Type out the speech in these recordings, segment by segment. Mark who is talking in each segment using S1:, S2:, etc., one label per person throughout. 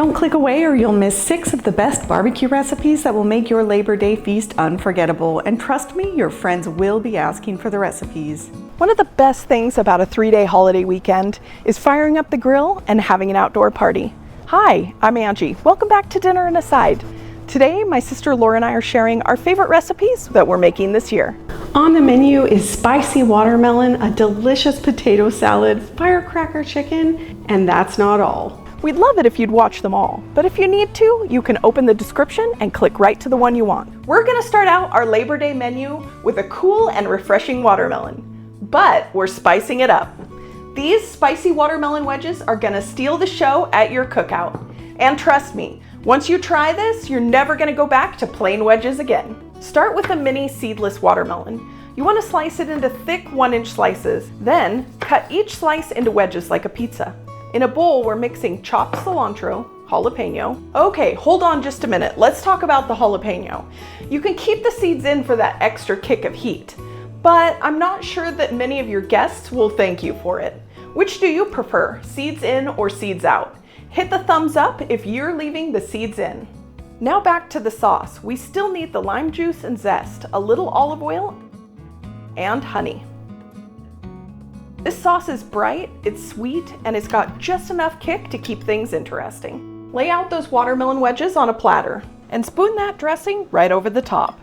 S1: Don't click away or you'll miss 6 of the best barbecue recipes that will make your Labor Day feast unforgettable. And trust me, your friends will be asking for the recipes.
S2: One of the best things about a 3-day holiday weekend is firing up the grill and having an outdoor party. Hi, I'm Angie. Welcome back to Dinner and a Side. Today, my sister Laura and I are sharing our favorite recipes that we're making this year.
S1: On the menu is spicy watermelon, a delicious potato salad, firecracker chicken, and that's not all.
S2: We'd love it if you'd watch them all, but if you need to, you can open the description and click right to the one you want. We're gonna start out our Labor Day menu with a cool and refreshing watermelon, but we're spicing it up. These spicy watermelon wedges are gonna steal the show at your cookout. And trust me, once you try this, you're never gonna go back to plain wedges again. Start with a mini seedless watermelon. You wanna slice it into thick 1-inch slices, then cut each slice into wedges like a pizza. In a bowl, we're mixing chopped cilantro, jalapeno. Okay, hold on just a minute. Let's talk about the jalapeno. You can keep the seeds in for that extra kick of heat, but I'm not sure that many of your guests will thank you for it. Which do you prefer, seeds in or seeds out? Hit the thumbs up if you're leaving the seeds in. Now back to the sauce. We still need the lime juice and zest, a little olive oil, and honey. This sauce is bright, it's sweet, and it's got just enough kick to keep things interesting. Lay out those watermelon wedges on a platter and spoon that dressing right over the top.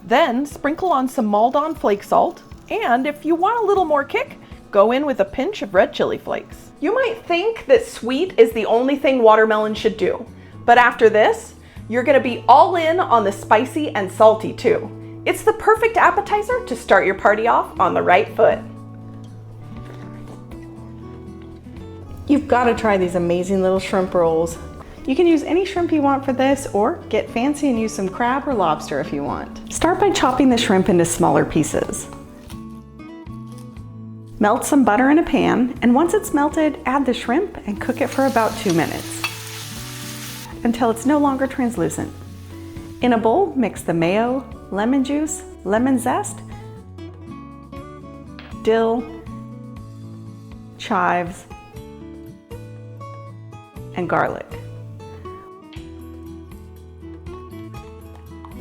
S2: Then sprinkle on some Maldon flake salt, and if you want a little more kick, go in with a pinch of red chili flakes. You might think that sweet is the only thing watermelon should do, but after this, you're gonna be all in on the spicy and salty too. It's the perfect appetizer to start your party off on the right foot.
S1: You've got to try these amazing little shrimp rolls. You can use any shrimp you want for this, or get fancy and use some crab or lobster if you want. Start by chopping the shrimp into smaller pieces. Melt some butter in a pan, and once it's melted, add the shrimp and cook it for about 2 minutes until it's no longer translucent. In a bowl, mix the mayo, lemon juice, lemon zest, dill, chives, and garlic.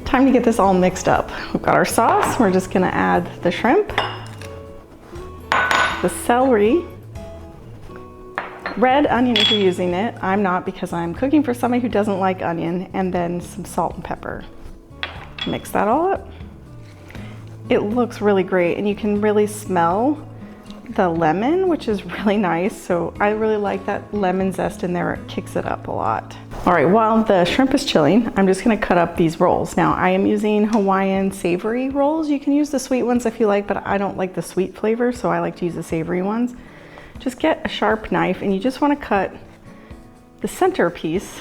S1: Time to get this all mixed up. We've got our sauce. We're just gonna add the shrimp, the celery, red onion if you're using it. I'm not because I'm cooking for somebody who doesn't like onion, and then some salt and pepper. Mix that all up. It looks really great, and you can really smell the lemon, which is really nice. So I really like that lemon zest in there. It kicks it up a lot. All right, while the shrimp is chilling, I'm just gonna cut up these rolls. Now I am using Hawaiian savory rolls. You can use the sweet ones if you like, but I don't like the sweet flavor, so I like to use the savory ones. Just get a sharp knife and you just wanna cut the center piece,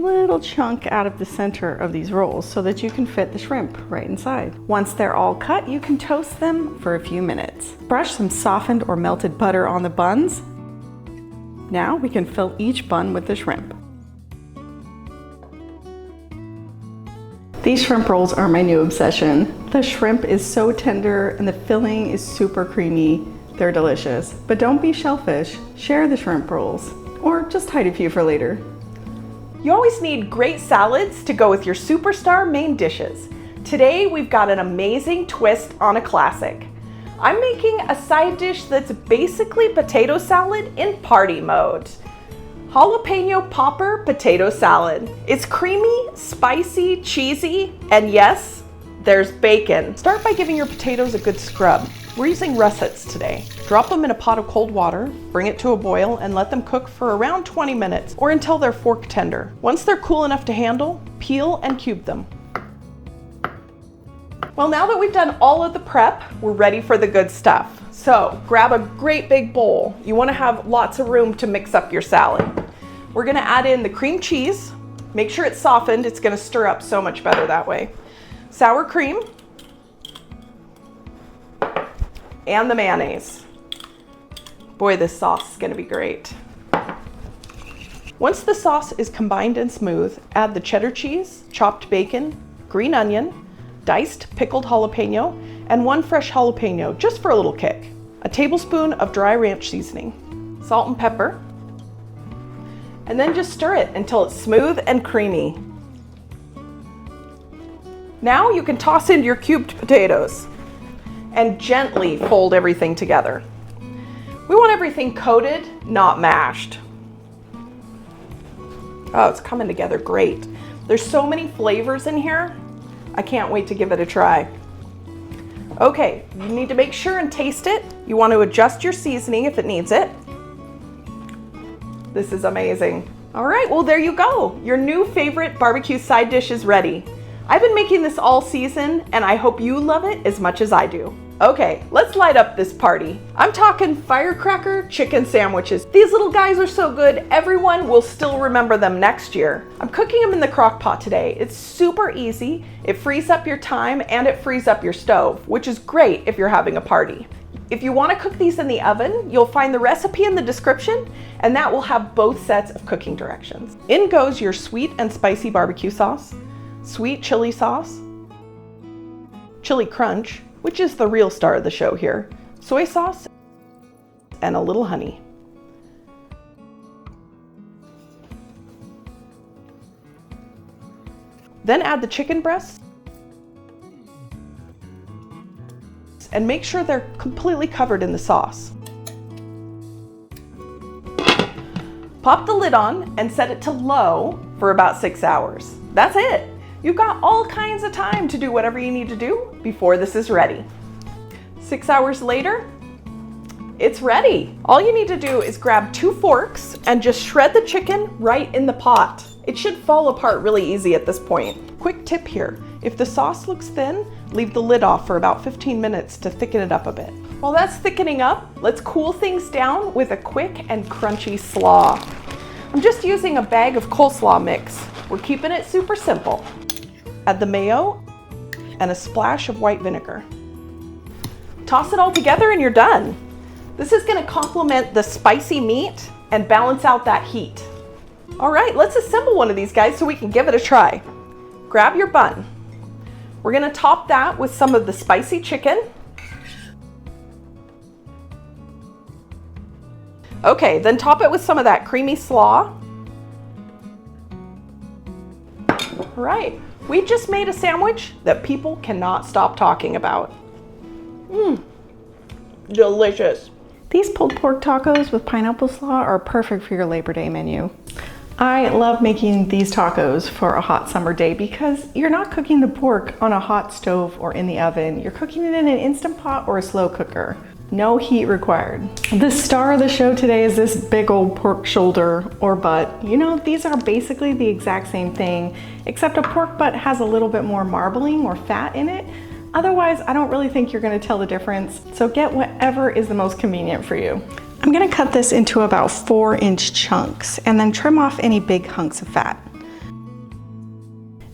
S1: little chunk out of the center of these rolls so that you can fit the shrimp right inside. Once they're all cut, you can toast them for a few minutes. Brush some softened or melted butter on the buns. Now we can fill each bun with the shrimp. These shrimp rolls are my new obsession. The shrimp is so tender and the filling is super creamy. They're delicious. But don't be shellfish. Share the shrimp rolls, or just hide a few for later.
S2: You always need great salads to go with your superstar main dishes. Today we've got an amazing twist on a classic. I'm making a side dish that's basically potato salad in party mode. Jalapeno popper potato salad. It's creamy, spicy, cheesy, and yes, there's bacon. Start by giving your potatoes a good scrub. We're using russets today. Drop them in a pot of cold water, bring it to a boil, and let them cook for around 20 minutes or until they're fork tender. Once they're cool enough to handle, peel and cube them. Well, now that we've done all of the prep, we're ready for the good stuff. So grab a great big bowl. You want to have lots of room to mix up your salad. We're going to add in the cream cheese. Make sure it's softened. It's going to stir up so much better that way. Sour cream. And the mayonnaise. Boy, this sauce is going to be great. Once the sauce is combined and smooth, add the cheddar cheese, chopped bacon, green onion, diced pickled jalapeno, and 1 fresh jalapeno just for a little kick. A tablespoon of dry ranch seasoning, salt and pepper, and then just stir it until it's smooth and creamy. Now you can toss in your cubed potatoes and gently fold everything together. We want everything coated, not mashed. Oh, it's coming together great. There's so many flavors in here. I can't wait to give it a try. Okay, you need to make sure and taste it. You want to adjust your seasoning if it needs it. This is amazing. All right, well, there you go. Your new favorite barbecue side dish is ready. I've been making this all season, and I hope you love it as much as I do. Okay, let's light up this party. I'm talking firecracker chicken sandwiches. These little guys are so good, everyone will still remember them next year. I'm cooking them in the crock pot today. It's super easy, it frees up your time, and it frees up your stove, which is great if you're having a party. If you want to cook these in the oven, you'll find the recipe in the description, and that will have both sets of cooking directions. In goes your sweet and spicy barbecue sauce, sweet chili sauce, chili crunch, which is the real star of the show here, soy sauce, and a little honey. Then add the chicken breasts and make sure they're completely covered in the sauce. Pop the lid on and set it to low for about 6 hours. That's it. You've got all kinds of time to do whatever you need to do before this is ready. 6 hours later, it's ready. All you need to do is grab 2 forks and just shred the chicken right in the pot. It should fall apart really easy at this point. Quick tip here, if the sauce looks thin, leave the lid off for about 15 minutes to thicken it up a bit. While that's thickening up, let's cool things down with a quick and crunchy slaw. I'm just using a bag of coleslaw mix. We're keeping it super simple. Add the mayo and a splash of white vinegar. Toss it all together and you're done. This is going to complement the spicy meat and balance out that heat. All right, let's assemble one of these guys so we can give it a try. Grab your bun. We're going to top that with some of the spicy chicken. Okay, then top it with some of that creamy slaw. All right. We just made a sandwich that people cannot stop talking about. Delicious.
S1: These pulled pork tacos with pineapple slaw are perfect for your Labor Day menu. I love making these tacos for a hot summer day because you're not cooking the pork on a hot stove or in the oven. You're cooking it in an Instant Pot or a slow cooker. No heat required. The star of the show today is this big old pork shoulder or butt. You know, these are basically the exact same thing, except a pork butt has a little bit more marbling or fat in it. Otherwise, I don't really think you're gonna tell the difference. So get whatever is the most convenient for you. I'm gonna cut this into about 4-inch chunks and then trim off any big hunks of fat.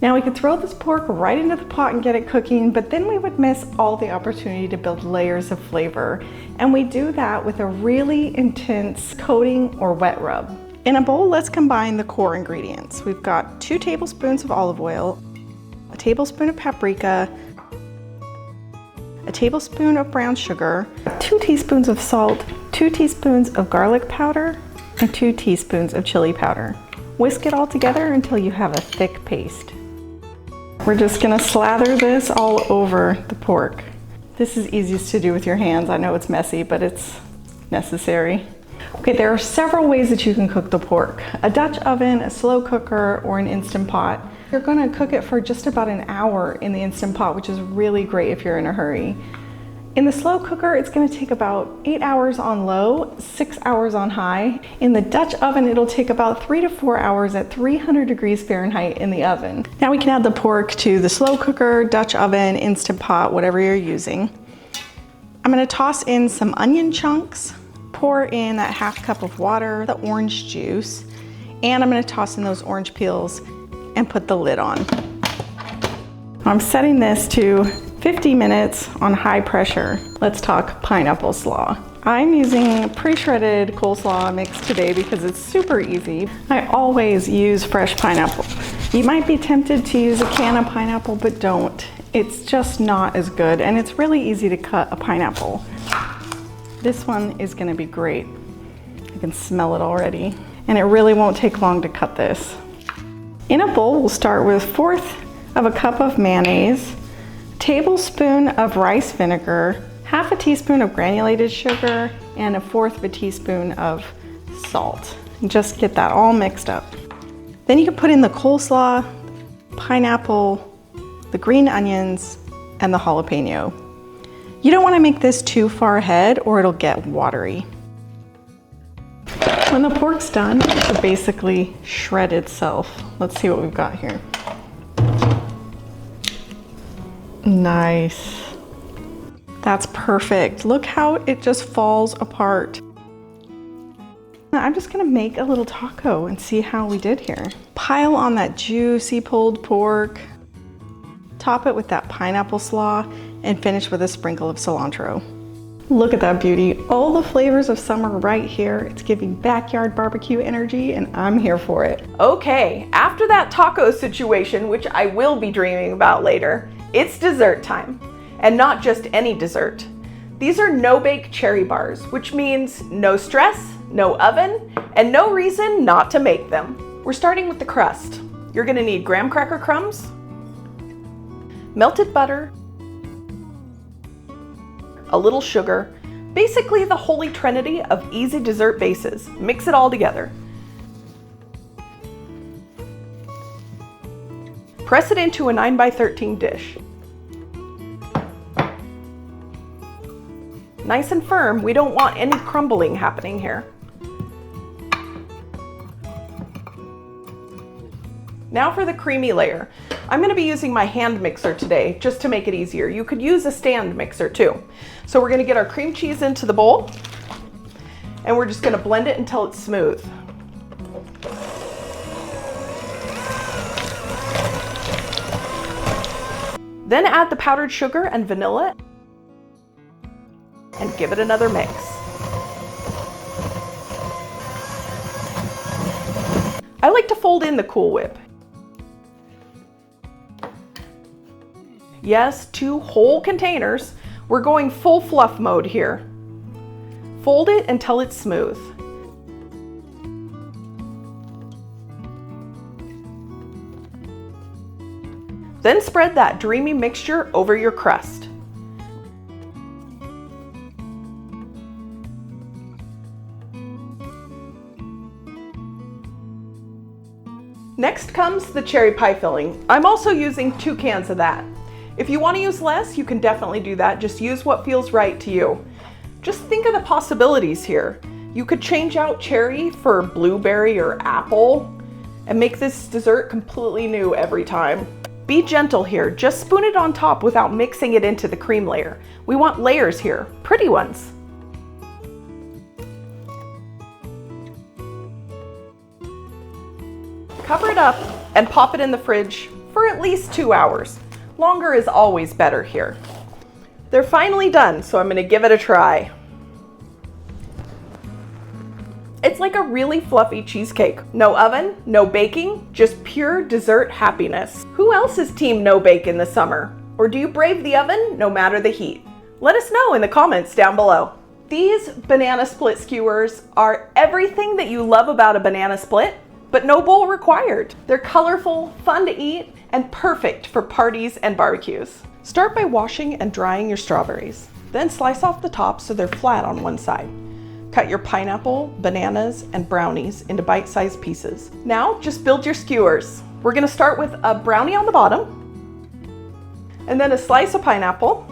S1: Now we could throw this pork right into the pot and get it cooking, but then we would miss all the opportunity to build layers of flavor. And we do that with a really intense coating or wet rub. In a bowl, let's combine the core ingredients. We've got 2 tablespoons of olive oil, a tablespoon of paprika, a tablespoon of brown sugar, 2 teaspoons of salt, 2 teaspoons of garlic powder, and 2 teaspoons of chili powder. Whisk it all together until you have a thick paste. We're just gonna slather this all over the pork. This is easiest to do with your hands. I know it's messy, but it's necessary. Okay, there are several ways that you can cook the pork. A Dutch oven, a slow cooker, or an Instant Pot. You're gonna cook it for just about an hour in the Instant Pot, which is really great if you're in a hurry. In the slow cooker, it's gonna take about 8 hours on low, 6 hours on high. In the Dutch oven, it'll take about 3 to 4 hours at 300 degrees Fahrenheit in the oven. Now we can add the pork to the slow cooker, Dutch oven, Instant Pot, whatever you're using. I'm gonna toss in some onion chunks, pour in that 1/2 cup of water, the orange juice, and I'm gonna toss in those orange peels and put the lid on. I'm setting this to 50 minutes on high pressure. Let's talk pineapple slaw. I'm using pre-shredded coleslaw mix today because it's super easy. I always use fresh pineapple. You might be tempted to use a can of pineapple, but don't. It's just not as good, and it's really easy to cut a pineapple. This one is gonna be great. I can smell it already. and it really won't take long to cut this. In a bowl, we'll start with 1/4 of a cup of mayonnaise, a tablespoon of rice vinegar, 1/2 teaspoon of granulated sugar, and 1/4 of a teaspoon of salt. And just get that all mixed up. Then you can put in the coleslaw, pineapple, the green onions, and the jalapeno. You don't want to make this too far ahead or it'll get watery. When the pork's done, it'll basically shred itself. Let's see what we've got here. Nice. That's perfect. Look how it just falls apart. I'm just gonna make a little taco and see how we did here. Pile on that juicy pulled pork, top it with that pineapple slaw, and finish with a sprinkle of cilantro. Look at that beauty. All the flavors of summer right here. It's giving backyard barbecue energy, and I'm here for it.
S2: Okay, after that taco situation, which I will be dreaming about later, it's dessert time. And not just any dessert. These are no-bake cherry bars, which means no stress, no oven, and no reason not to make them. We're starting with the crust. You're gonna need graham cracker crumbs, melted butter, a little sugar, basically the holy trinity of easy dessert bases. Mix it all together. Press it into a 9x13 dish. Nice and firm, we don't want any crumbling happening here. Now for the creamy layer. I'm gonna be using my hand mixer today just to make it easier. You could use a stand mixer too. So we're gonna get our cream cheese into the bowl and we're just gonna blend it until it's smooth. Then add the powdered sugar and vanilla and give it another mix. I like to fold in the Cool Whip. Yes, 2 whole containers. We're going full fluff mode here. Fold it until it's smooth. Then spread that dreamy mixture over your crust. Next comes the cherry pie filling. I'm also using 2 cans of that. If you want to use less, you can definitely do that. Just use what feels right to you. Just think of the possibilities here. You could change out cherry for blueberry or apple and make this dessert completely new every time. Be gentle here. Just spoon it on top without mixing it into the cream layer. We want layers here, pretty ones. Cover it up and pop it in the fridge for at least 2 hours. Longer is always better here. They're finally done, so I'm gonna give it a try. It's like a really fluffy cheesecake. No oven, no baking, just pure dessert happiness. Who else is team no bake in the summer? Or do you brave the oven no matter the heat? Let us know in the comments down below. These banana split skewers are everything that you love about a banana split, but no bowl required. They're colorful, fun to eat, and perfect for parties and barbecues. Start by washing and drying your strawberries. Then slice off the top so they're flat on one side. Cut your pineapple, bananas, and brownies into bite-sized pieces. Now just build your skewers. We're gonna start with a brownie on the bottom, and then a slice of pineapple,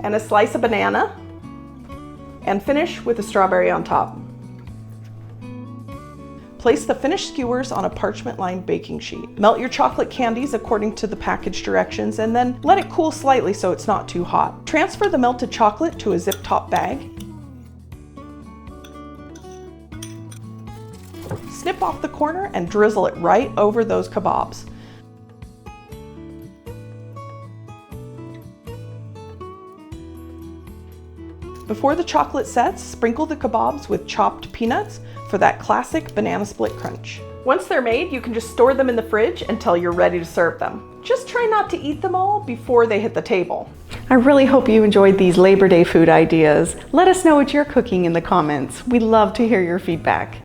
S2: and a slice of banana, and finish with a strawberry on top. Place the finished skewers on a parchment-lined baking sheet. Melt your chocolate candies according to the package directions and then let it cool slightly so it's not too hot. Transfer the melted chocolate to a zip-top bag. Snip off the corner and drizzle it right over those kebabs. Before the chocolate sets, sprinkle the kebabs with chopped peanuts for that classic banana split crunch. Once they're made, you can just store them in the fridge until you're ready to serve them. Just try not to eat them all before they hit the table.
S1: I really hope you enjoyed these Labor Day food ideas. Let us know what you're cooking in the comments. We'd love to hear your feedback.